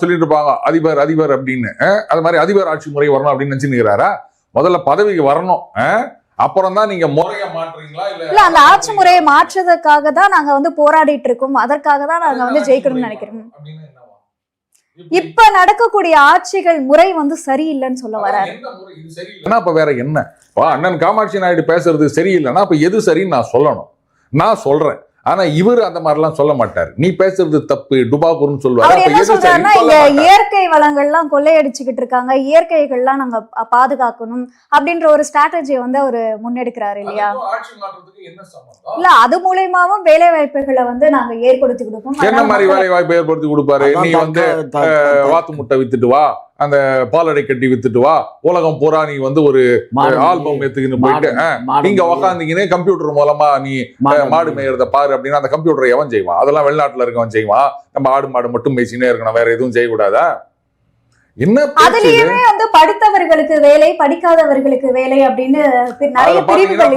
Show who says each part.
Speaker 1: சொல்லிட்டு இருப்பாங்க அதிபர் அதிபர் அப்படின்னு. அது மாதிரி அதிபர் ஆட்சி முறை வரணும் அப்படின்னு நினைச்சுக்கிறாரா? முதல்ல பதவிக்கு வரணும், அப்புறம் தான் நீங்க முறைய மாற்றுறீங்களா?
Speaker 2: இல்ல அந்த ஆட்சி முறையை மாற்றுறதுக்காக தான் நாங்க வந்து போராடிட்டு இருக்கோம், அதற்காக தான் நாங்க வந்து ஜெயிக்கணும்னு நினைக்கிறோம். இப்ப நடக்கக்கூடிய ஆட்சிகள் முறை வந்து சரியில்லைன்னு சொல்ல வராரு.
Speaker 1: அப்ப வேற என்ன? அண்ணன் காமாட்சி நாயுடு பேசுறது சரியில்லைன்னா அப்ப எது சரின்னு நான் சொல்லணும். நான் சொல்றேன். ஆனா இவரு அந்த மாதிரி எல்லாம் சொல்ல மாட்டாரு. நீ பேசுறது தப்பு டுபாக்கூர்னு சொல்லுவாரு.
Speaker 2: இங்க இயற்கை வளங்கள்லாம் கொள்ளையடிச்சுக்கிட்டு இருக்காங்க, இயற்கைகள்லாம் நாங்க பாதுகாக்கணும் அப்படின்ற ஒரு ஸ்ட்ராட்டஜியை வந்து அவரு முன்னெடுக்கிறாரு இல்லையா? இல்ல அது மூலமாவும் வேலை வாய்ப்புகளை வந்து நாங்க ஏற்படுத்தி கொடுப்போம்.
Speaker 1: என்ன மாதிரி வேலை வாய்ப்பு ஏற்படுத்தி கொடுப்பாரு? நீ வந்து வாத்து முட்டை வித்துட்டு வா, அந்த பாலடை கட்டி வித்துட்டு வா, உலகம் பூரா நீ வந்து ஒரு ஆல்பம் எடுத்துக்கிட்டு போயிட்டு நீங்க உக்காந்தீங்கன்னு கம்ப்யூட்டர் மூலமா நீ மாடு மேயறத பாரு அப்படின்னா அந்த கம்ப்யூட்டரை எவன் செய்வான்? அதெல்லாம் வெளிநாட்டுல இருக்கவன் செய்வான். நம்ம ஆடு மாடு மட்டும் மேய்ச்சினே இருக்கணும், வேற எதுவும் செய்யக்கூடாதா? என்ன
Speaker 2: அதுலயுமே வந்து படித்தவர்களுக்கு வேலை, படிக்காதவர்களுக்கு வேலை அப்படின்னு நிறைய பிரிவுகள்.